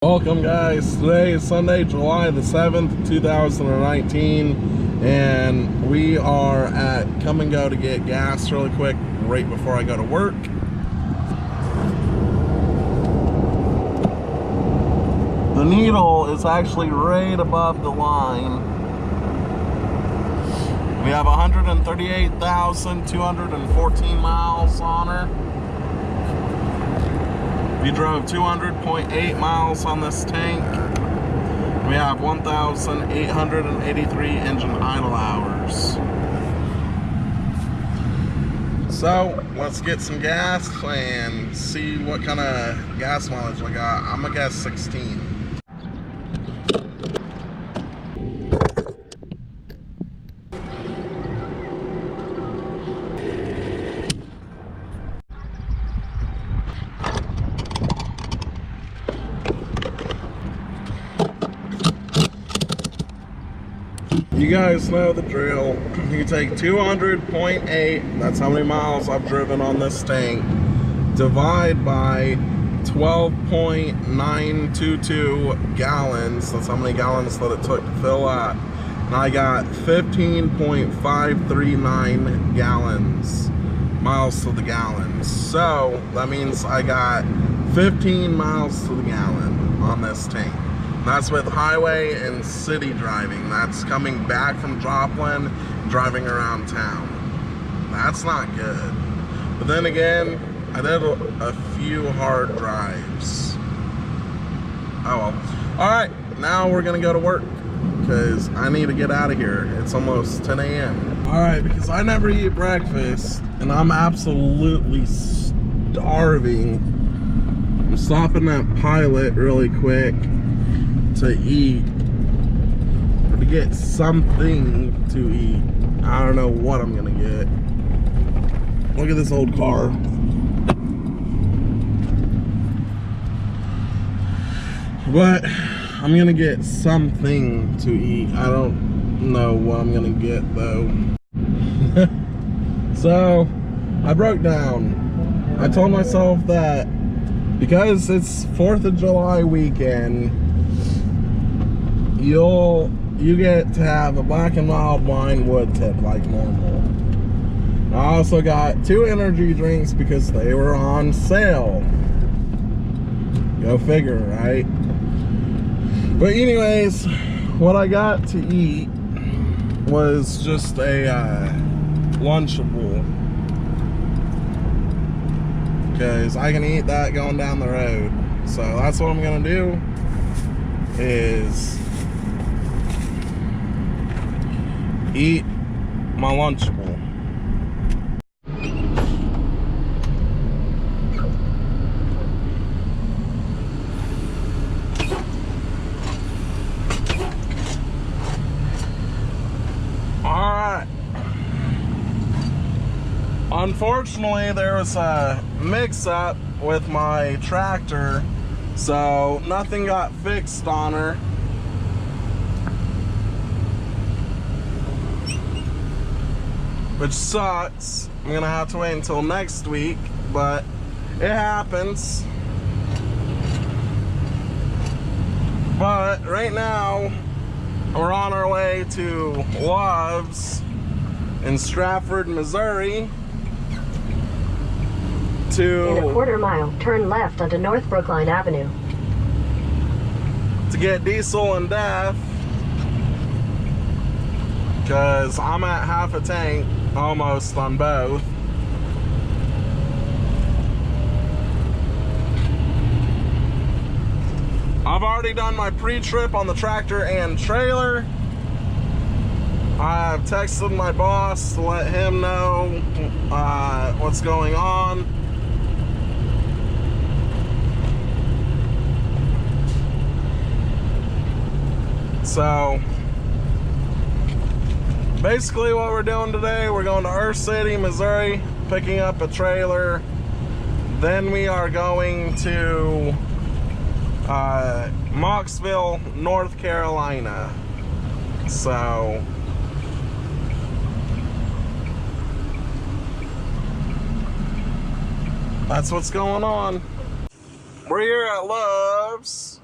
Welcome guys, today is Sunday, July the 7th, 2019, and we are at Come and Go to get gas really quick right before I go to work. The needle is actually right above the line. We have 138,214 miles on her. We drove 200.8 miles on this tank. We have 1,883 engine idle hours. So let's get some gas and see what kind of gas mileage we got. I'm gonna guess 16. You guys know the drill. You take 200.8, that's how many miles I've driven on this tank, divide by 12.922 gallons, that's how many gallons that it took to fill up, and I got 15.539 gallons, miles to the gallon. So that means I got 15 miles to the gallon on this tank. That's with highway and city driving. That's coming back from Joplin, driving around town. That's not good. But then again, I did a few hard drives. Oh well. Alright, now we're gonna go to work because I need to get out of here. It's almost 10 a.m. Alright, because I never eat breakfast and I'm absolutely starving. I'm stopping that Pilot really quick to eat, or to get something to eat. I don't know what I'm gonna get. Look at this old car. But I'm gonna get something to eat. I don't know what I'm gonna get though. So I broke down. I told myself that because it's 4th of July weekend, you get to have a black and mild wine wood tip like normal. I also got 2 energy drinks because they were on sale. Go figure, right? But anyways, what I got to eat was just a Lunchable, because I can eat that going down the road. So that's what I'm gonna do, is eat my Lunchable. Alright. Unfortunately, there was a mix-up with my tractor, so nothing got fixed on her. Which sucks. I'm gonna have to wait until next week, but it happens. But right now, we're on our way to Love's in Springfield, Missouri. In a quarter mile, turn left onto North Brookline Avenue. To get diesel and DEF, because I'm at half a tank almost on both. I've already done my pre-trip on the tractor and trailer. I've texted my boss to let him know what's going on. So basically what we're doing today, we're going to Earth City, Missouri, picking up a trailer. Then we are going to Mocksville, North Carolina. So that's what's going on. We're here at Love's.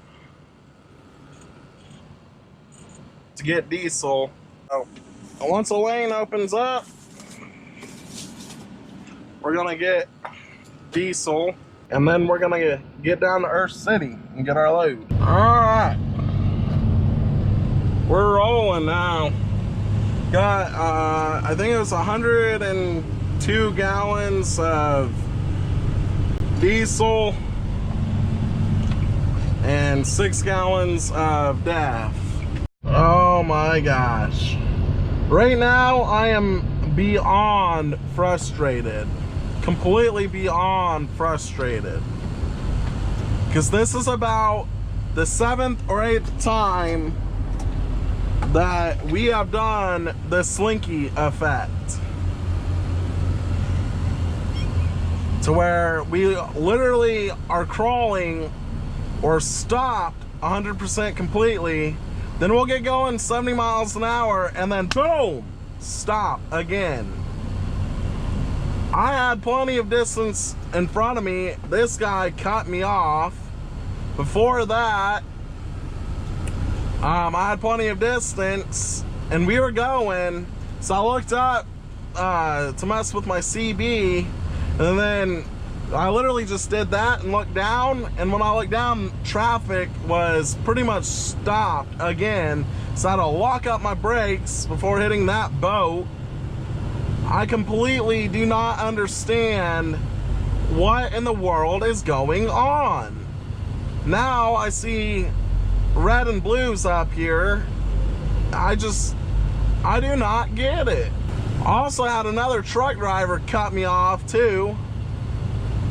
to get diesel. So once a lane opens up, we're gonna get diesel, and then we're gonna get down to Earth City and get our load. All right, we're rolling now. Got, I think it was 102 gallons of diesel and 6 gallons of DAF. Oh my gosh. Right now, I am beyond frustrated. Completely beyond frustrated. Because this is about the 7th or 8th time that we have done the slinky effect, to where we literally are crawling or stopped 100% completely, then we'll get going 70 miles an hour and then boom, stop again. I had plenty of distance in front of me. This guy cut me off. Before that, I had plenty of distance and we were going, so I looked up to mess with my CB, and then I literally just did that and looked down, and when I looked down, traffic was pretty much stopped again, so I had to lock up my brakes before hitting that boat. I completely do not understand what in the world is going on. Now I see red and blues up here. I do not get it. Also had another truck driver cut me off too.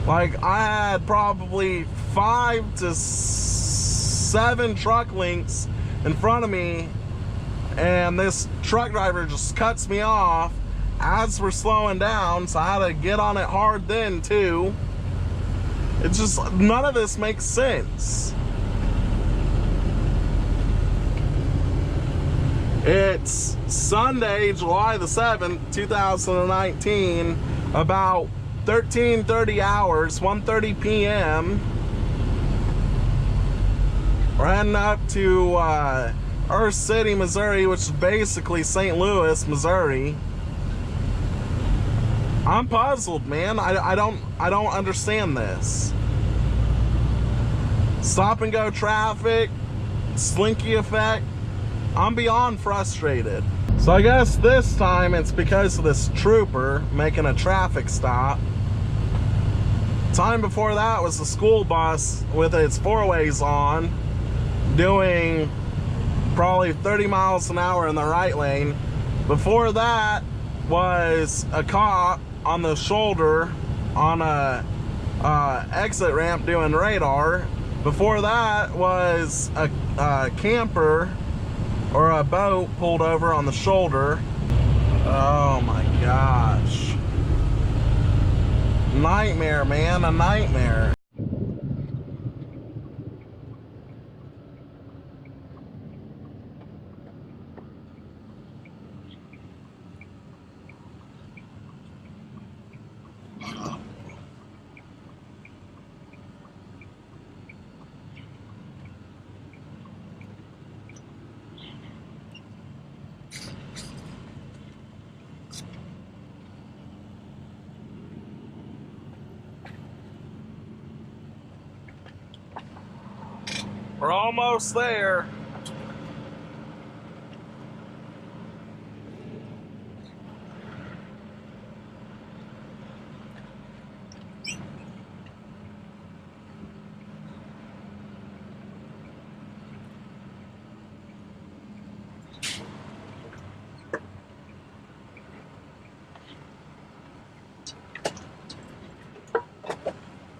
Like, I had probably 5 to 7 truck links in front of me, and this truck driver just cuts me off as we're slowing down, so I had to get on it hard then too. It just, none of this makes sense. It's Sunday, July the 7th, 2019, about 13:30 hours, 1:30 p.m. We're heading up to Earth City, Missouri, which is basically St. Louis, Missouri. I'm puzzled, man. I don't understand this. Stop and go traffic, slinky effect. I'm beyond frustrated. So I guess this time it's because of this trooper making a traffic stop. Time before that was the school bus with its 4-ways on, doing probably 30 miles an hour in the right lane. Before that was a cop on the shoulder on a exit ramp doing radar. Before that was a camper or a boat pulled over on the shoulder. Oh my gosh. Nightmare, man, a nightmare. We're almost there.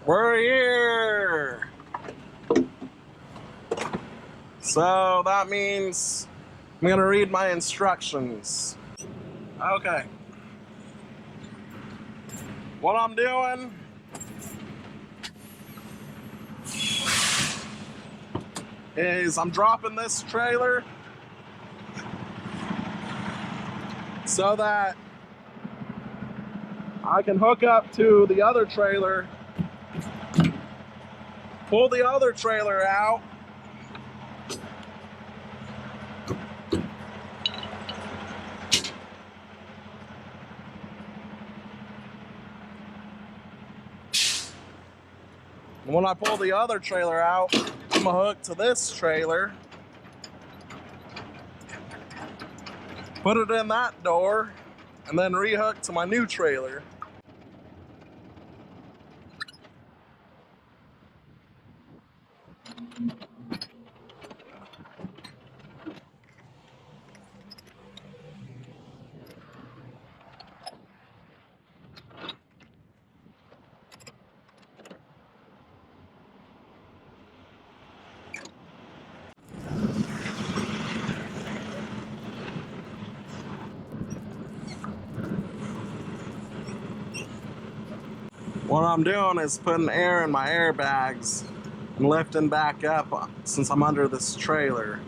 We're here. So that means I'm gonna read my instructions. Okay. What I'm doing is I'm dropping this trailer so that I can hook up to the other trailer, pull the other trailer out, When I pull the other trailer out, I'm gonna hook to this trailer, put it in that door, and then rehook to my new trailer. What I'm doing is putting air in my airbags and lifting back up since I'm under this trailer.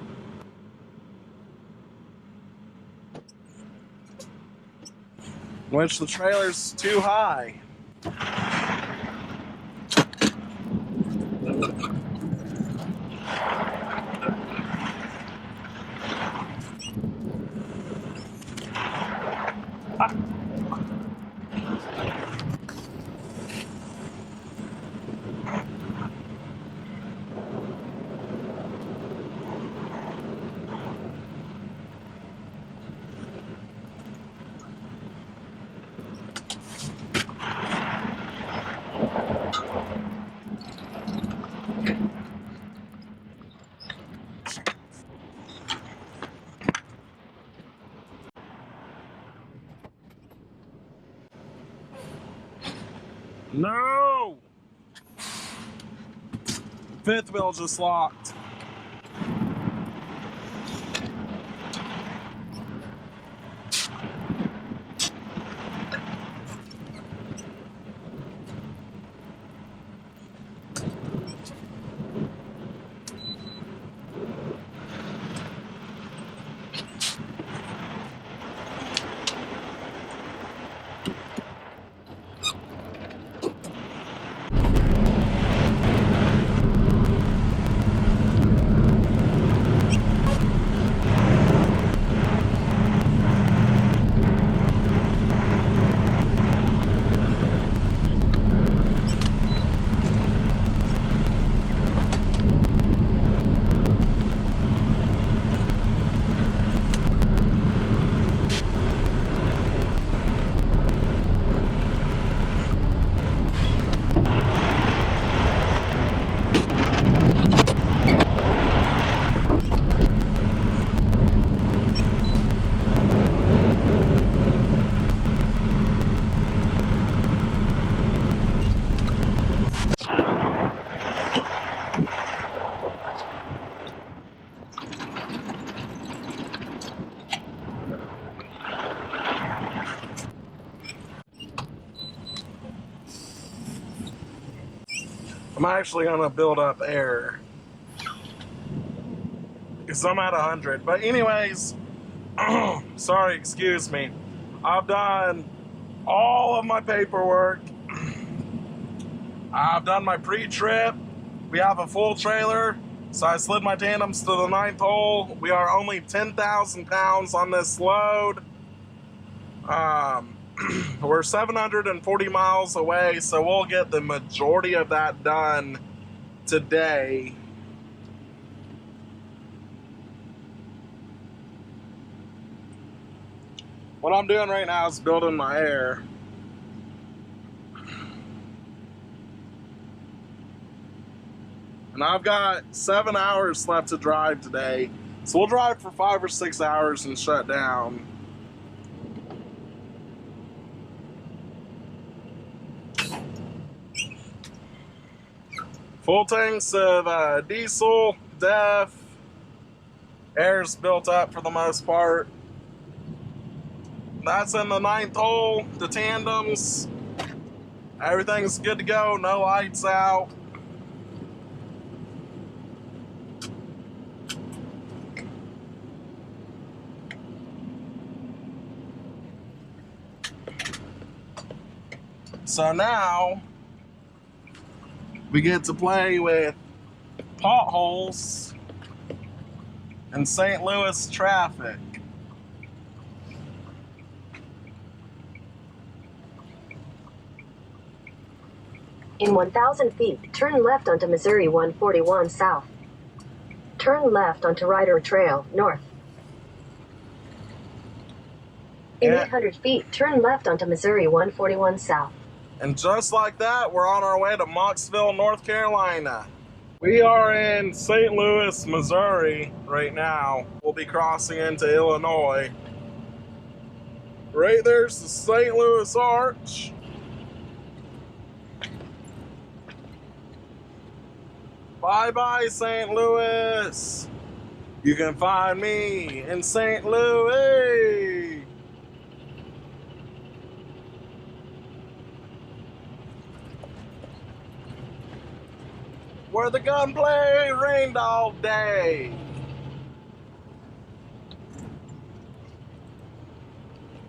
Which the trailer's too high. No! Fifth wheel just locked. I'm actually gonna build up air because I'm at 100. But anyways, sorry, excuse me. I've done all of my paperwork. I've done my pre-trip. We have a full trailer, so I slid my tandems to the 9th hole. We are only 10,000 pounds on this load. We're 740 miles away, so we'll get the majority of that done today. What I'm doing right now is building my air. And I've got 7 hours left to drive today, so we'll drive for 5 or 6 hours and shut down. Full tanks of diesel, DEF, air's built up for the most part. That's in the 9th hole, the tandems. Everything's good to go, no lights out. So now we get to play with potholes and St. Louis traffic. In 1,000 feet, turn left onto Missouri 141 south. Turn left onto Ryder Trail, north. In 800 feet, turn left onto Missouri 141 south. And just like that, we're on our way to Mocksville, North Carolina. We are in St. Louis, Missouri right now. We'll be crossing into Illinois. Right there's the St. Louis Arch. Bye-bye, St. Louis. You can find me in St. Louis. Where the gunplay rained all day.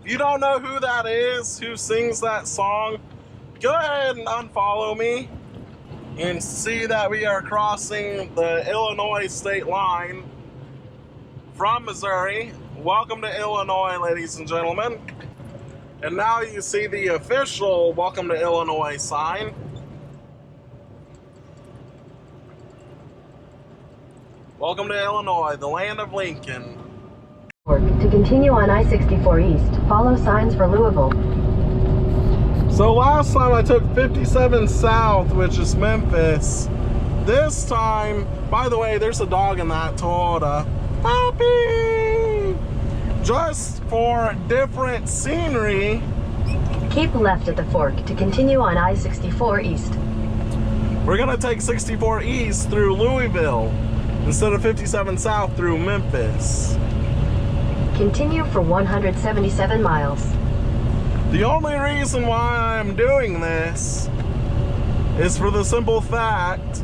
If you don't know who that is, who sings that song, go ahead and unfollow me and see that we are crossing the Illinois state line from Missouri. Welcome to Illinois, ladies and gentlemen. And now you see the official Welcome to Illinois sign. Welcome to Illinois, the land of Lincoln. To continue on I-64 East, follow signs for Louisville. So last time I took 57 South, which is Memphis. This time, by the way, there's a dog in that Toyota. Puppy! Just for different scenery. Keep left at the fork to continue on I-64 East. We're gonna take 64 East through Louisville instead of 57 South through Memphis. Continue for 177 miles. The only reason why I'm doing this is for the simple fact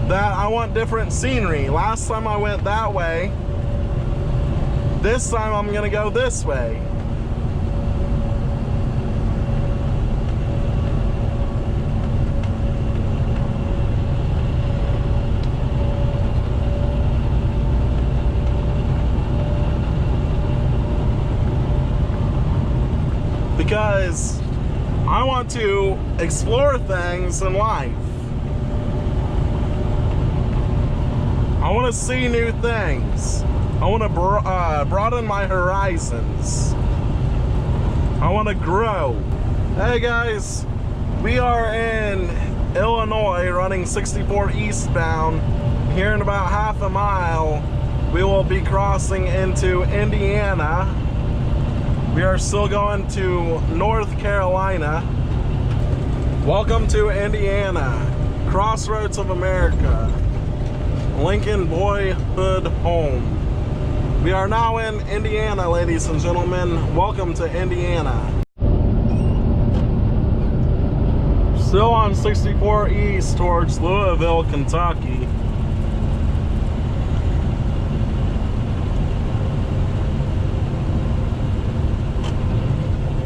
that I want different scenery. Last time I went that way. This time I'm gonna go this way. Because I want to explore things in life. I want to see new things. I want to broaden my horizons. I want to grow. Hey guys, we are in Illinois running 64 eastbound. Here in about half a mile, we will be crossing into Indiana. We are still going to North Carolina. Welcome to Indiana, Crossroads of America, Lincoln boyhood home. We are now in Indiana, ladies and gentlemen. Welcome to Indiana. Still on 64 East towards Louisville, Kentucky.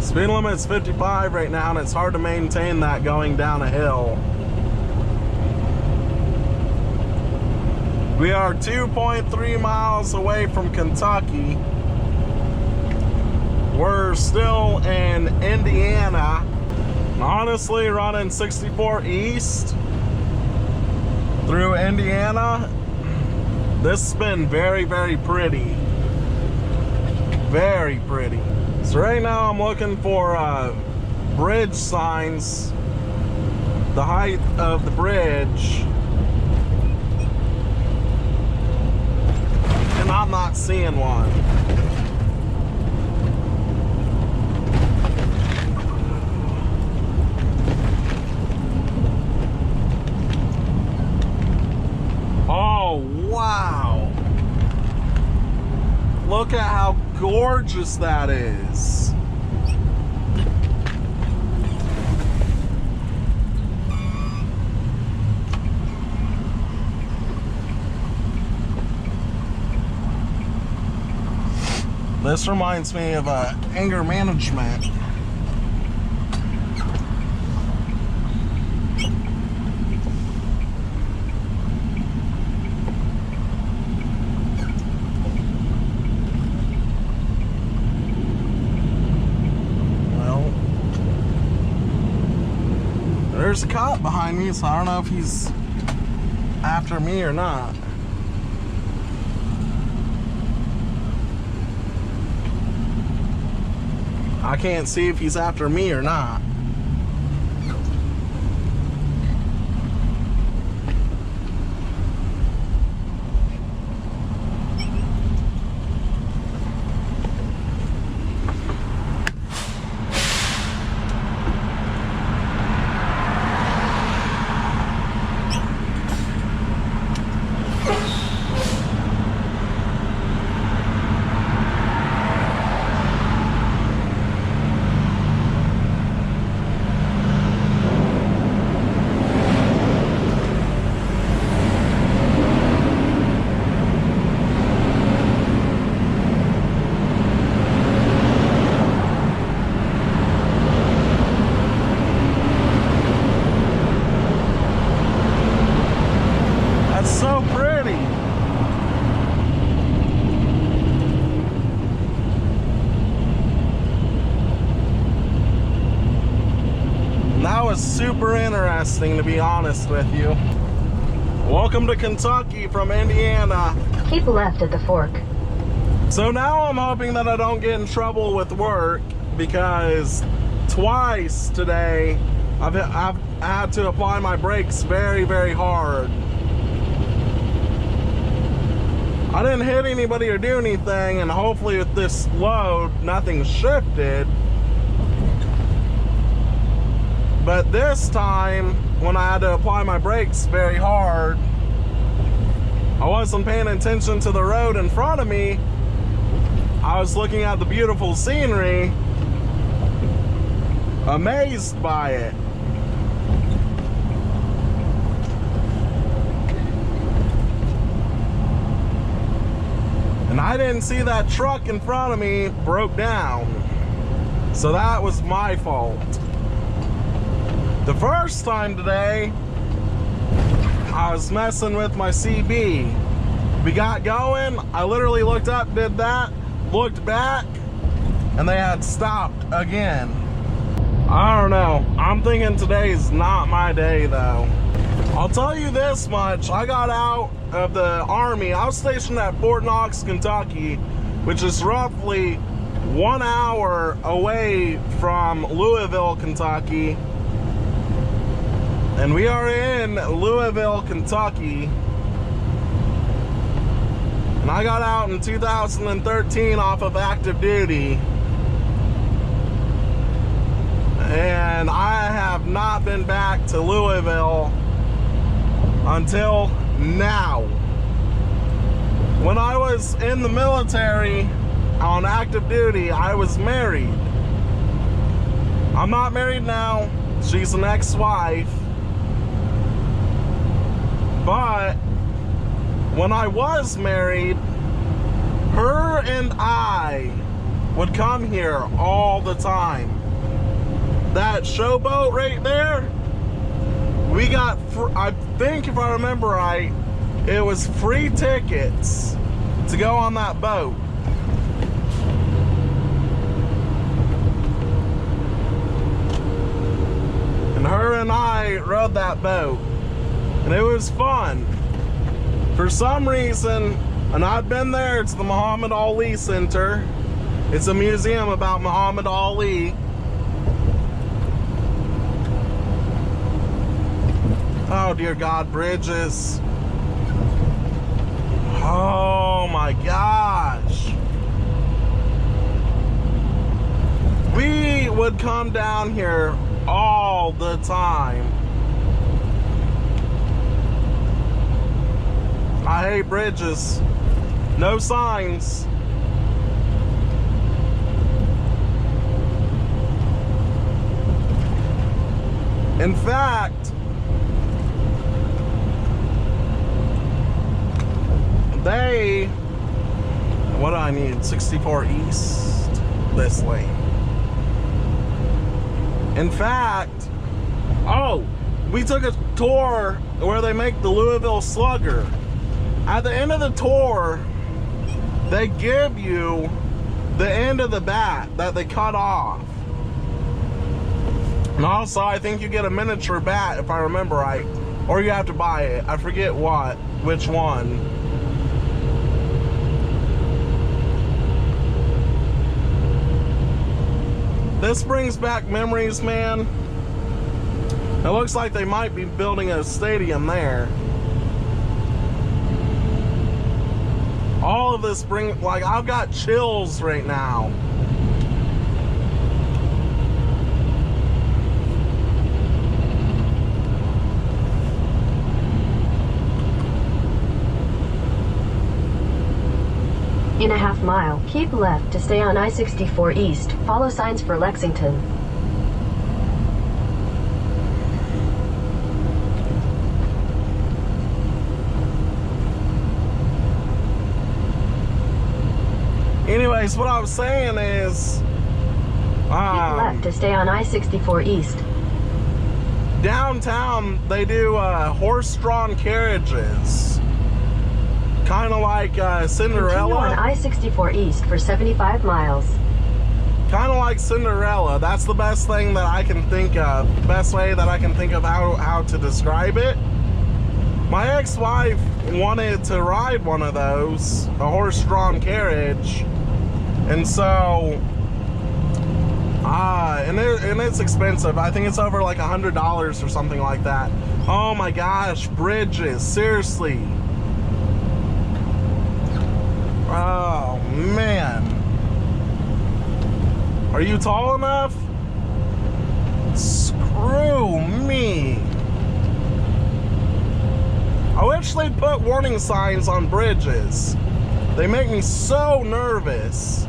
Speed limit's 55 right now, and it's hard to maintain that going down a hill. We are 2.3 miles away from Kentucky. We're still in Indiana. Honestly, running 64 East through Indiana, this has been very, very pretty. Very pretty. So right now I'm looking for bridge signs, the height of the bridge, and I'm not seeing one. Oh, wow. Look at how gorgeous that is. This reminds me of anger management. There's a cop behind me, so I don't know if he's after me or not. I can't see if he's after me or not. Super interesting, to be honest with you. Welcome to Kentucky from Indiana. Keep left at the fork. So now I'm hoping that I don't get in trouble with work, because twice today I've had to apply my brakes very, very hard. I didn't hit anybody or do anything, and hopefully with this load nothing shifted. But this time, when I had to apply my brakes very hard, I wasn't paying attention to the road in front of me. I was looking at the beautiful scenery, amazed by it. And I didn't see that truck in front of me broke down. So that was my fault. The first time today, I was messing with my CB. We got going, I literally looked up, did that, looked back, and they had stopped again. I don't know, I'm thinking today's not my day though. I'll tell you this much, I got out of the Army. I was stationed at Fort Knox, Kentucky, which is roughly 1 hour away from Louisville, Kentucky. And we are in Louisville, Kentucky. And I got out in 2013 off of active duty. And I have not been back to Louisville until now. When I was in the military on active duty, I was married. I'm not married now. She's an ex-wife. But when I was married, her and I would come here all the time. That showboat right there, we got, I think if I remember right, it was free tickets to go on that boat. And her and I rode that boat. And it was fun. For some reason, and I've been there, it's the Muhammad Ali Center. It's a museum about Muhammad Ali. Oh dear God, bridges. Oh my gosh. We would come down here all the time. I hate bridges. No signs. In fact, what do I need? 64 East, this lane. In fact, oh, we took a tour where they make the Louisville Slugger. At the end of the tour, they give you the end of the bat that they cut off. And also, I think you get a miniature bat, if I remember right. Or you have to buy it. I forget which one. This brings back memories, man. It looks like they might be building a stadium there. All of this like, I've got chills right now. In a half mile, keep left to stay on I-64 East. Follow signs for Lexington. Anyways, what I was saying is... keep left to stay on I-64 East. Downtown, they do horse-drawn carriages. Kind of like Cinderella. Continue on I-64 East for 75 miles. Kind of like Cinderella. That's the best thing that I can think of. The best way that I can think of how to describe it. My ex-wife wanted to ride one of those, a horse-drawn carriage. And so, and it's expensive. I think it's over like $100 or something like that. Oh my gosh, bridges, seriously. Oh man. Are you tall enough? Screw me. I wish they'd put warning signs on bridges. They make me so nervous.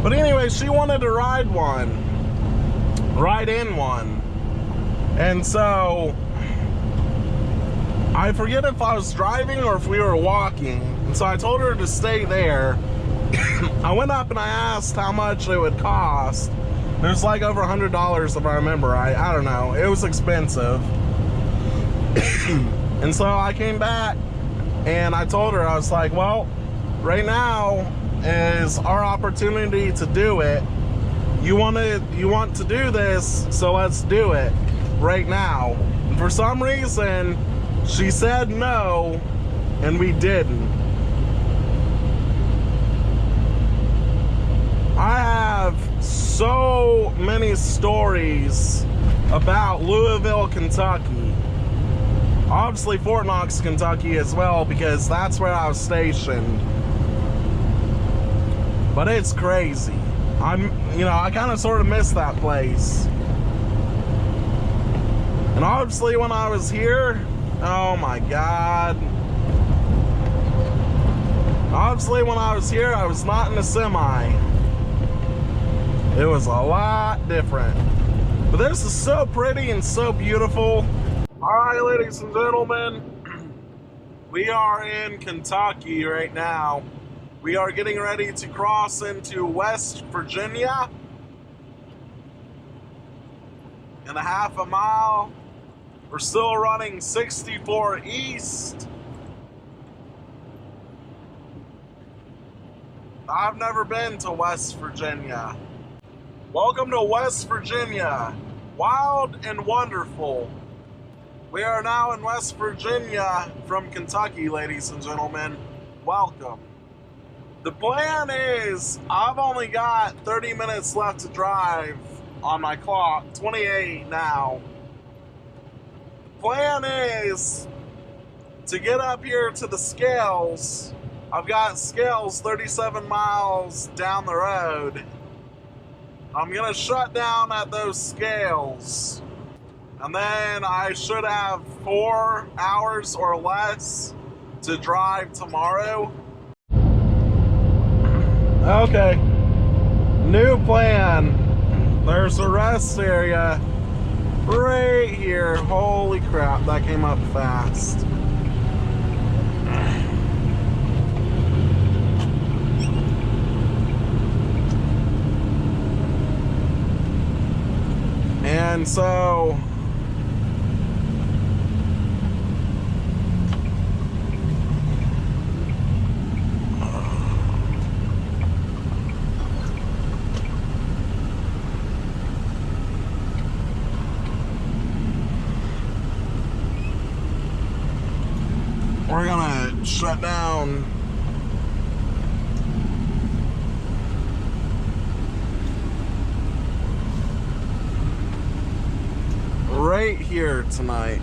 But anyway, she wanted to ride in one. And so, I forget if I was driving or if we were walking. And so I told her to stay there. I went up and I asked how much it would cost. It was like over $100 if I remember right. I don't know. It was expensive. And so I came back and I told her, I was like, well, right now is our opportunity to do it. You want to do this, so let's do it right now. And for some reason, she said no, and we didn't. I have so many stories about Louisville, Kentucky. Obviously Fort Knox, Kentucky as well, because that's where I was stationed. But it's crazy. I kind of sort of miss that place. And obviously when I was here, oh my God. Obviously when I was here, I was not in a semi. It was a lot different. But this is so pretty and so beautiful. All right, ladies and gentlemen, we are in Kentucky right now. We are getting ready to cross into West Virginia. In a half a mile. We're still running 64 East. I've never been to West Virginia. Welcome to West Virginia. Wild and wonderful. We are now in West Virginia from Kentucky, ladies and gentlemen. Welcome. The plan is, I've only got 30 minutes left to drive on my clock, 28 now. The plan is to get up here to the scales. I've got scales 37 miles down the road. I'm gonna shut down at those scales. And then I should have 4 hours or less to drive tomorrow. Okay, new plan. There's a rest area right here. Holy crap, that came up fast. And so shut down. Right here tonight.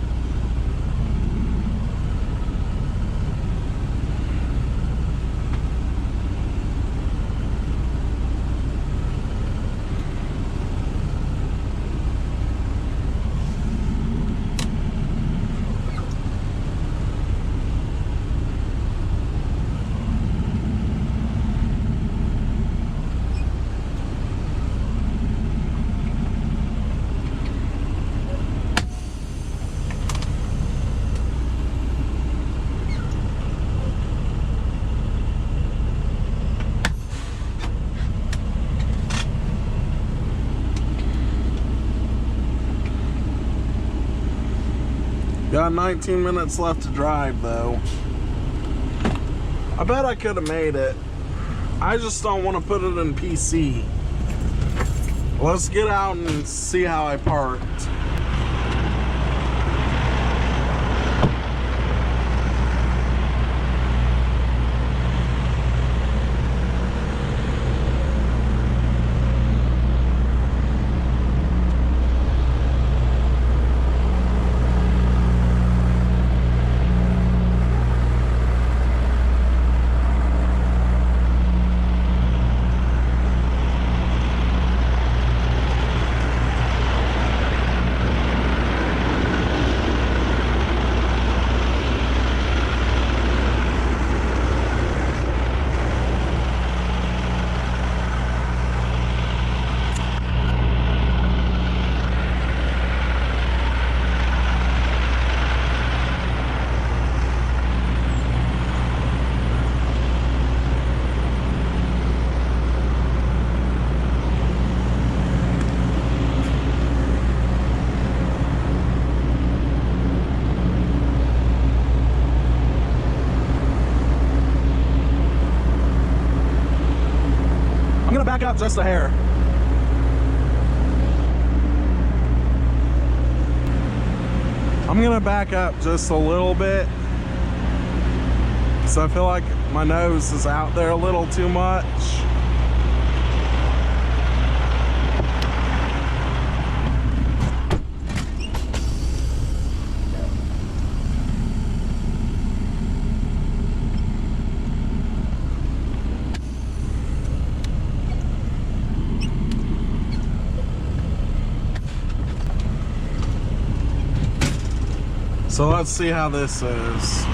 Got 19 minutes left to drive though. I bet I could have made it. I just don't want to put it in PC. Let's get out and see how I parked. Back up just a hair. I'm gonna back up just a little bit because I feel like my nose is out there a little too much. So let's see how this is.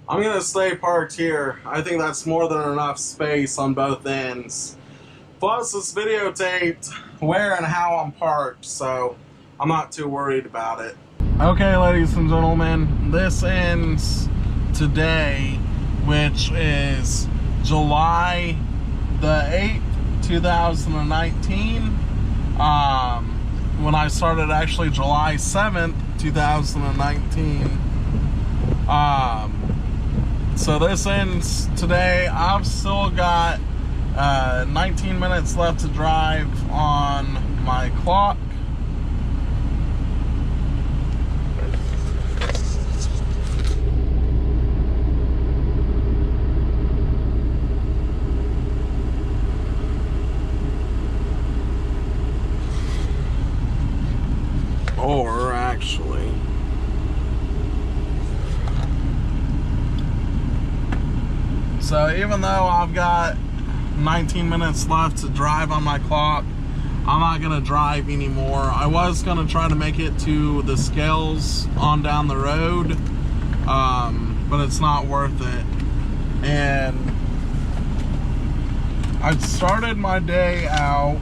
I'm gonna stay parked here. I think that's more than enough space on both ends. Plus, it's videotaped where and how I'm parked, so I'm not too worried about it. Okay, ladies and gentlemen, this ends today, which is July the 8th, 2019. When I started actually July 7th, 2019. So this ends today. I've still got 19 minutes left to drive on my clock. Or So even though I've got 19 minutes left to drive on my clock, I'm not gonna drive anymore. I was gonna try to make it to the scales on down the road, but it's not worth it. And I started my day out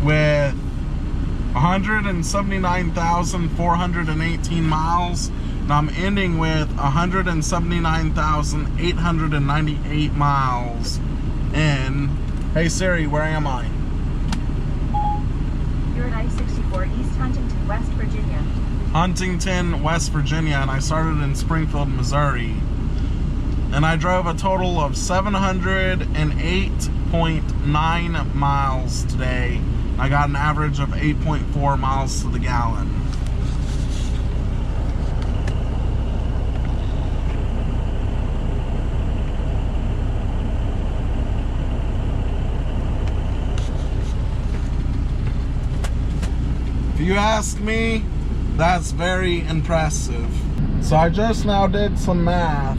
with 179,418 miles, and I'm ending with 179,898 miles. And hey Siri, where am I? You're at I-64 East Huntington, West Virginia. Huntington, West Virginia, and I started in Springfield, Missouri. And I drove a total of 708.9 miles today. I got an average of 8.4 miles to the gallon. If you ask me, that's very impressive. So I just now did some math,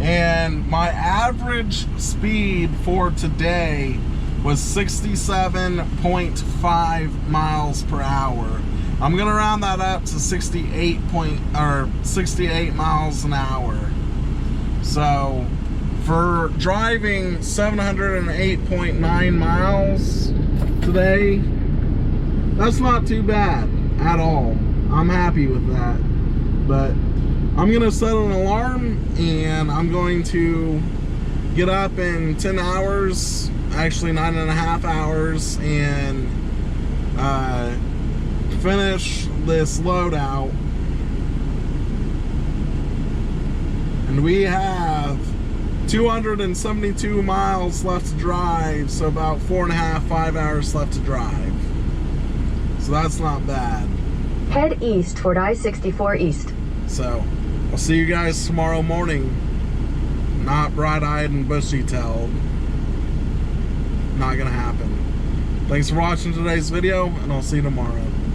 and my average speed for today was 67.5 miles per hour. I'm gonna round that up to 68 miles an hour. So for driving 708.9 miles today, that's not too bad at all. I'm happy with that. But I'm gonna set an alarm, and I'm going to get up in 10 hours, actually 9.5 hours, and finish this loadout. And we have 272 miles left to drive, so about 4.5–5 hours left to drive. So that's not bad. Head east toward I-64 East. So I'll see you guys tomorrow morning. Not bright-eyed and bushy-tailed. Not gonna happen. Thanks for watching today's video, and I'll see you tomorrow.